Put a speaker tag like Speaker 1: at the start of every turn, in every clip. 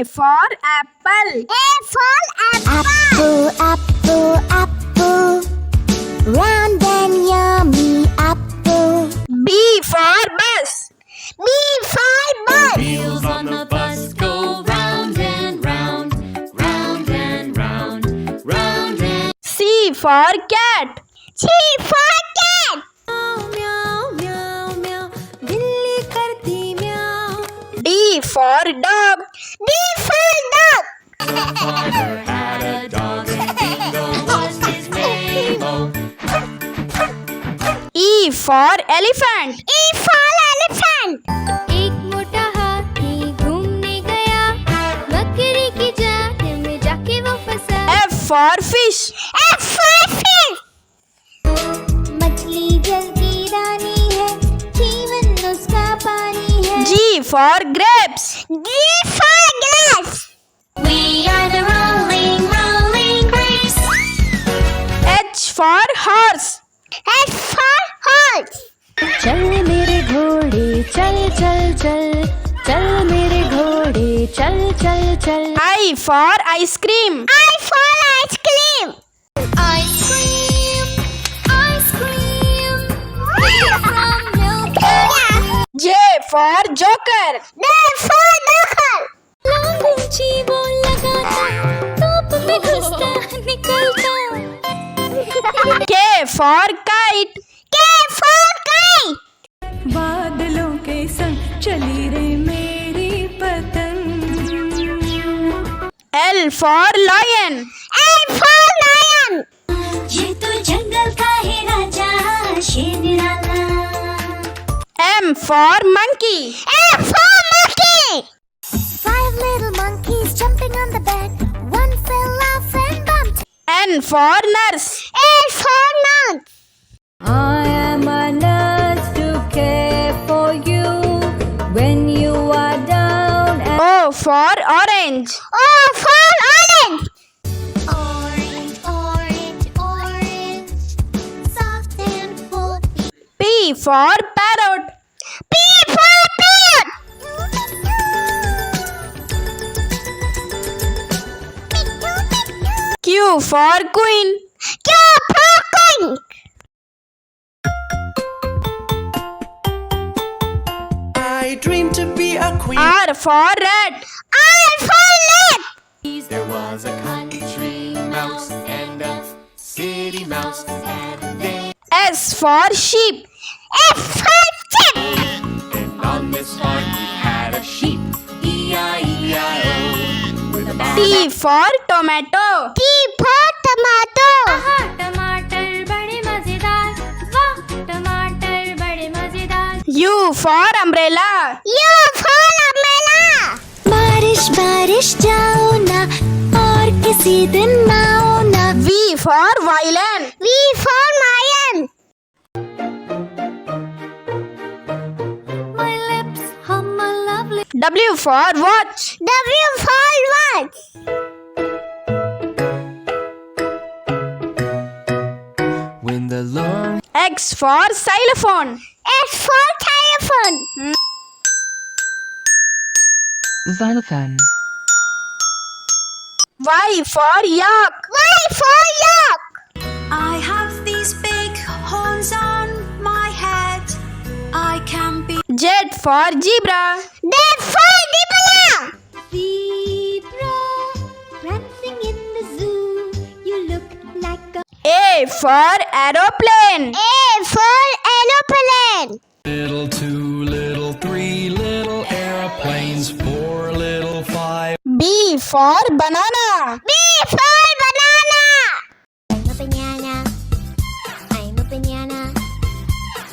Speaker 1: for apple.
Speaker 2: A for apple. Apple, apple, round and yummy apple.
Speaker 1: B for bus.
Speaker 2: B for bus.
Speaker 3: Wheels on the bus go round and round, round and round, round and.
Speaker 1: C for cat.
Speaker 2: C for cat.
Speaker 3: Meow, meow, meow, billi karti meow.
Speaker 1: D for dog.
Speaker 2: D for dog.
Speaker 3: Father had a dog and Bingo was his name-o.
Speaker 1: E for elephant.
Speaker 2: E for elephant.
Speaker 4: एक मोटा हाथी घूमने गया, बकरी की जात में जाके वो फंसा।
Speaker 1: F for fish.
Speaker 2: F for fish.
Speaker 4: मछली जल की रानी है, जीवन उसका पानी है।
Speaker 1: G for grapes.
Speaker 2: G for grapes.
Speaker 4: We are the rolling, rolling grapes.
Speaker 1: H for horse.
Speaker 2: H for horse.
Speaker 4: चल मेरे घोड़े चल चल चल, चल मेरे घोड़े चल चल चल।
Speaker 1: I for ice cream.
Speaker 2: I for ice cream.
Speaker 4: Ice cream, ice cream, made from milk and cream.
Speaker 1: J for joker.
Speaker 2: D for joker.
Speaker 4: Long ऊंची वो लगाता, धूप में घुसता निकलता।
Speaker 1: K for kite.
Speaker 2: K for kite.
Speaker 5: बादलों के संग चली रे मेरी पतंग।
Speaker 1: L for lion.
Speaker 2: L for lion.
Speaker 4: ये तो जंगल का है राजा, शेर निराला।
Speaker 1: M for monkey.
Speaker 2: M for monkey.
Speaker 4: 5 little monkeys jumping on the bed, one fell off and bumped.
Speaker 1: N for nurse.
Speaker 2: N for nurse.
Speaker 5: I am a nurse to care for you when you are down and
Speaker 1: O for orange.
Speaker 2: O for orange.
Speaker 4: Orange, orange, orange, soft and full.
Speaker 1: P for parrot.
Speaker 2: P for parrot.
Speaker 1: Q for queen.
Speaker 2: Q for queen.
Speaker 6: I dream to be a queen.
Speaker 1: R for rat.
Speaker 2: R for rat.
Speaker 3: There was a country mouse and a city mouse, and they.
Speaker 1: S for sheep.
Speaker 2: F for sheep.
Speaker 3: And on this farm he had a sheep, E-I-E-I-O, with a barn.
Speaker 1: T for tomato.
Speaker 2: T for tomato.
Speaker 4: आहा टमाटर बड़े मजेदार, वाह टमाटर बड़े मजेदार।
Speaker 1: U for umbrella.
Speaker 2: U for umbrella.
Speaker 4: बारिश बारिश जाओ ना, और किसी दिन आओ ना।
Speaker 1: V for violin.
Speaker 2: V for lion.
Speaker 4: My lips hum a lovely.
Speaker 1: W for watch.
Speaker 2: W for watch.
Speaker 6: When the long
Speaker 1: X for xylophone.
Speaker 2: X for telephone.
Speaker 6: xylophone.
Speaker 1: Y for yak.
Speaker 2: Y for yak.
Speaker 5: I have these big horns on my head. I can be
Speaker 1: Z for zebra.
Speaker 2: D for zebra.
Speaker 4: Zebra prancing in the zoo, you look like a.
Speaker 1: A for aeroplane.
Speaker 2: A for aeroplane.
Speaker 7: Little 2, little 3, little airplanes, 4, little 5.
Speaker 1: B for banana.
Speaker 2: B for banana.
Speaker 4: I'm a banana. I'm a banana.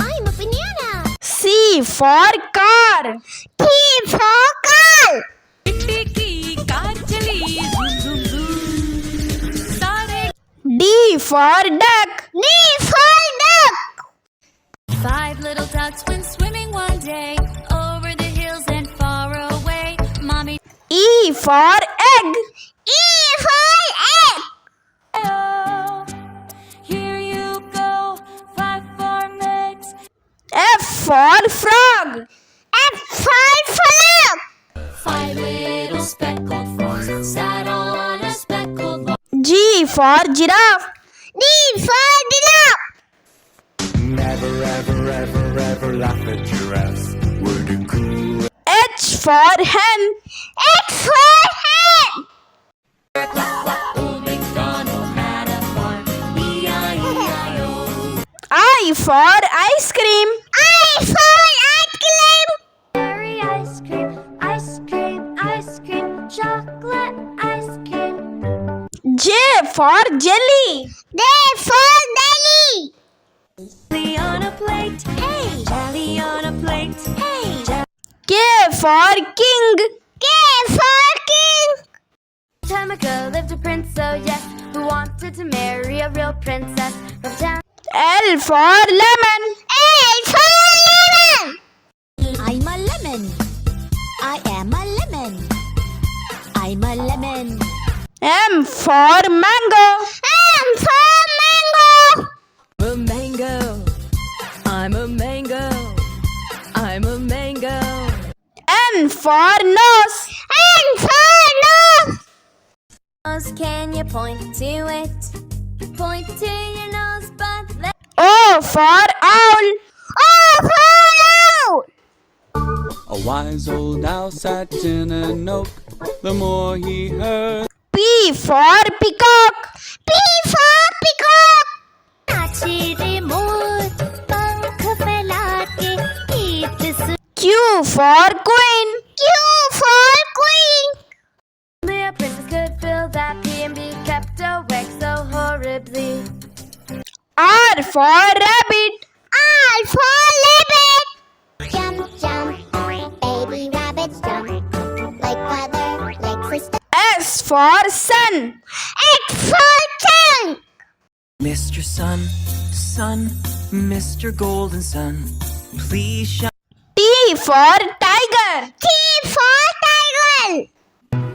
Speaker 4: I'm a banana.
Speaker 1: C for car.
Speaker 2: T for car.
Speaker 5: की car चली zoom zoom zoom, सारे
Speaker 1: D for duck.
Speaker 2: D for duck.
Speaker 5: 5 little ducks went swimming one day over the hills and far away. Mommy,
Speaker 1: E for egg.
Speaker 2: E for egg.
Speaker 5: oh, here you go. 5 for mix.
Speaker 1: F for frog.
Speaker 2: F for frog.
Speaker 3: 5 little speckles
Speaker 1: for giraffe.
Speaker 2: D for giraffe.
Speaker 7: Never, ever, ever, ever laugh at giraffes. We're the cool.
Speaker 1: H for hen.
Speaker 2: X for hen.
Speaker 3: Old MacDonald had a farm. E-I-E-I-O.
Speaker 1: I for ice cream.
Speaker 2: I for ice cream.
Speaker 4: Berry ice cream, ice cream, ice cream, chocolate ice cream.
Speaker 1: J for jelly.
Speaker 2: D for jelly.
Speaker 5: Jelly on a plate, hey! Jelly on a plate, hey!
Speaker 1: K for king.
Speaker 2: K for king.
Speaker 4: Time ago lived a prince, oh yes, who wanted to marry a real princess from town.
Speaker 1: L for lemon.
Speaker 2: L for lemon.
Speaker 5: I'm a lemon. I am a lemon. I'm a lemon.
Speaker 1: M for mango.
Speaker 2: M for mango.
Speaker 5: A mango. I'm a mango. I'm a mango.
Speaker 1: N for nose.
Speaker 2: N for nose.
Speaker 4: Nose, can you point to it? Point to your nose, but let
Speaker 1: O for owl.
Speaker 2: O for owl.
Speaker 8: A wise old owl sat in an oak. The more he heard,
Speaker 1: P for peacock.
Speaker 2: P for peacock.
Speaker 4: नाचे रे मोर पंख फैला के गीत सुन
Speaker 1: Q for queen.
Speaker 2: Q for queen.
Speaker 4: Only a princess could feel that P and B kept awake so horribly.
Speaker 1: R for rabbit.
Speaker 2: R for rabbit. Jump, jump, baby rabbits jump. Like mother, like sister.
Speaker 1: S for sun.
Speaker 2: X for sun.
Speaker 6: Mr. Sun, Sun, Mr. Golden Sun, please shine.
Speaker 1: T for tiger.
Speaker 2: T for tiger.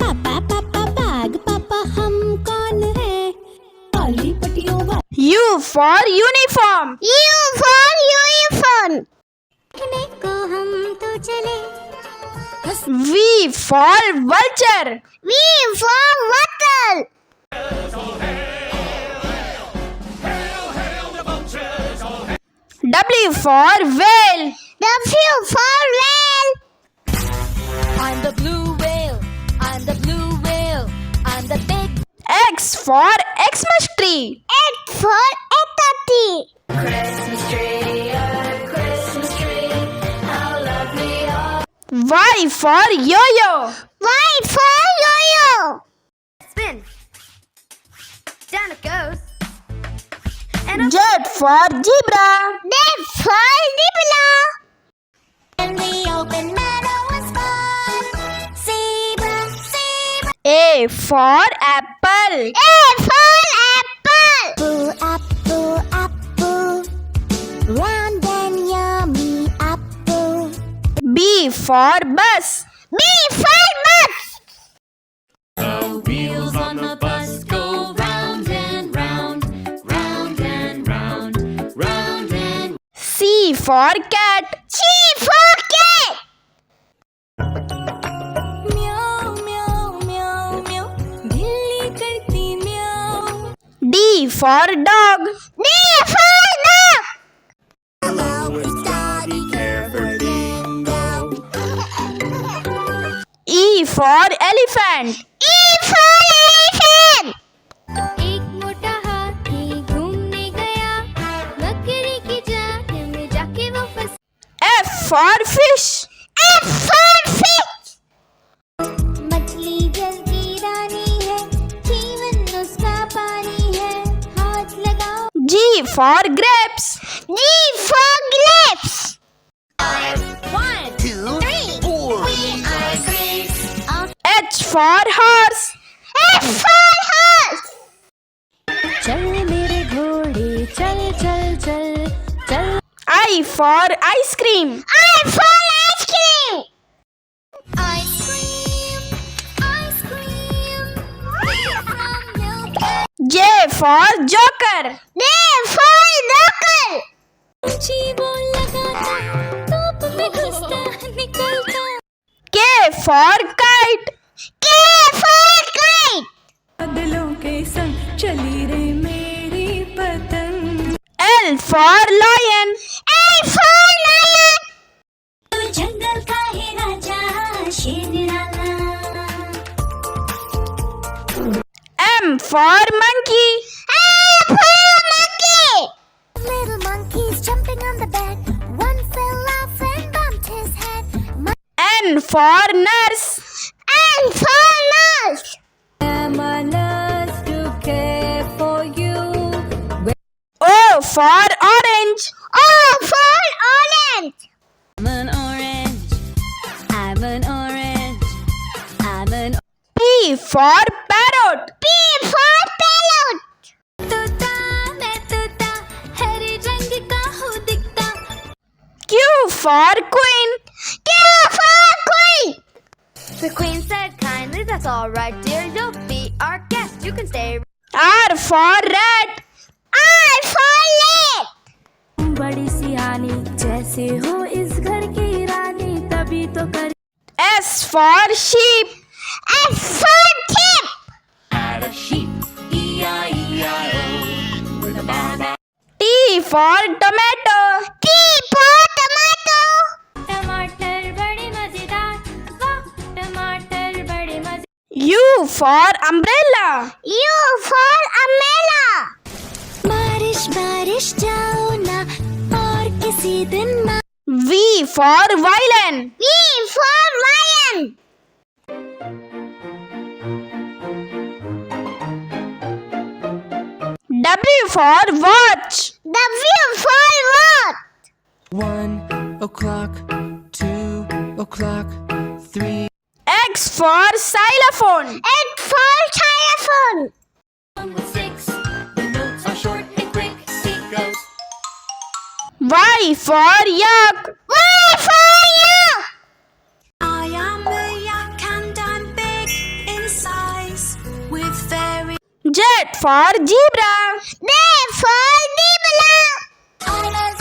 Speaker 5: पापा पापा bag पापा हम कौन है काली पट्टियों वाले
Speaker 1: U for uniform.
Speaker 2: U for uniform.
Speaker 4: को हम तो चले
Speaker 1: V for vulture.
Speaker 2: V for water.
Speaker 1: W for whale.
Speaker 2: W for whale.
Speaker 4: I'm the blue whale. I'm the blue whale. I'm the big
Speaker 1: X for Xmas tree.
Speaker 2: X for eternity.
Speaker 4: Christmas tree. A Christmas tree. How lovely are
Speaker 1: Y for yo-yo.
Speaker 2: Y for yo-yo.
Speaker 4: spin. Down it goes. And
Speaker 1: Z for zebra.
Speaker 2: Z for zebra.
Speaker 4: in the open meadow was fun. Zebra, zebra.
Speaker 1: A for apple.
Speaker 2: A for apple. Apple, apple. Round and yummy apple.
Speaker 1: B for bus.
Speaker 2: B for bus.
Speaker 3: The wheels on the bus go round and round, round and round, round and
Speaker 1: C for cat.
Speaker 2: C for cat.
Speaker 5: म्याओ म्याओ म्याओ म्याओ बिल्ली करती म्याओ
Speaker 1: D for dog.
Speaker 2: D for dog.
Speaker 1: E for elephant.
Speaker 2: E for elephant.
Speaker 4: एक मोटा हाथी घूमने गया बकरी की जान में जाके वो फंस
Speaker 1: F for fish.
Speaker 2: F for fish.
Speaker 4: मछली जल की रानी है जीवन उसका पानी है हाथ लगाओ
Speaker 1: G for grapes.
Speaker 2: G for grapes.
Speaker 4: 1 2 3 4 we are grapes
Speaker 1: H for horse.
Speaker 2: H for horse.
Speaker 4: चल मेरे घोड़े चल चल चल चल
Speaker 1: I for ice cream.
Speaker 2: I for ice cream.
Speaker 4: ice cream from milk
Speaker 1: J for joker.
Speaker 2: J for joker.
Speaker 4: ऊंची वो लगाता धूप में घुसता निकलता
Speaker 1: K for kite.
Speaker 2: K for kite.
Speaker 5: बादलों के संग चली
Speaker 1: for monkey.
Speaker 2: Little monkeys jumping on the bed. One fell off and bumped his head.
Speaker 1: N for nurse.
Speaker 2: And for nurse.
Speaker 5: I am a nurse to care for you.
Speaker 1: O for orange.
Speaker 2: O for orange.
Speaker 5: I'm an orange. I'm an orange. I'm an
Speaker 1: P for parrot.
Speaker 2: P for parrot.
Speaker 4: तोता मैं तोता हरे रंग का हूँ दिखता
Speaker 1: Q for queen.
Speaker 2: Q for queen.
Speaker 4: The queen said kindly, that's all right, dear. You'll be our guest. You can stay.
Speaker 1: R for rat.
Speaker 2: R for rat.
Speaker 4: बड़ी सियानी जैसे हो इस घर की रानी तभी तो कर
Speaker 1: S for sheep.
Speaker 2: S for sheep.
Speaker 3: Add a sheep, E-I-E-I-O, with a ba-ba.
Speaker 1: T for tomato.
Speaker 2: T for tomato.
Speaker 4: टमाटर बड़े मजेदार वाह टमाटर बड़े मजे
Speaker 1: U for umbrella.
Speaker 2: U for umbrella.
Speaker 4: बारिश बारिश जाओ ना और किसी दिन ना
Speaker 1: V for violin.
Speaker 2: V for lion.
Speaker 1: W for watch.
Speaker 2: W for what?
Speaker 6: 1 o'clock, 2 o'clock, 3.
Speaker 1: X for xylophone.
Speaker 2: X for telephone.
Speaker 3: With 6, the notes are short and quick. C goes.
Speaker 1: Y for yak.
Speaker 2: Y for yak.
Speaker 4: I am a yak and I'm big in size with very
Speaker 1: Z for zebra.
Speaker 2: Z for zebra.
Speaker 4: I love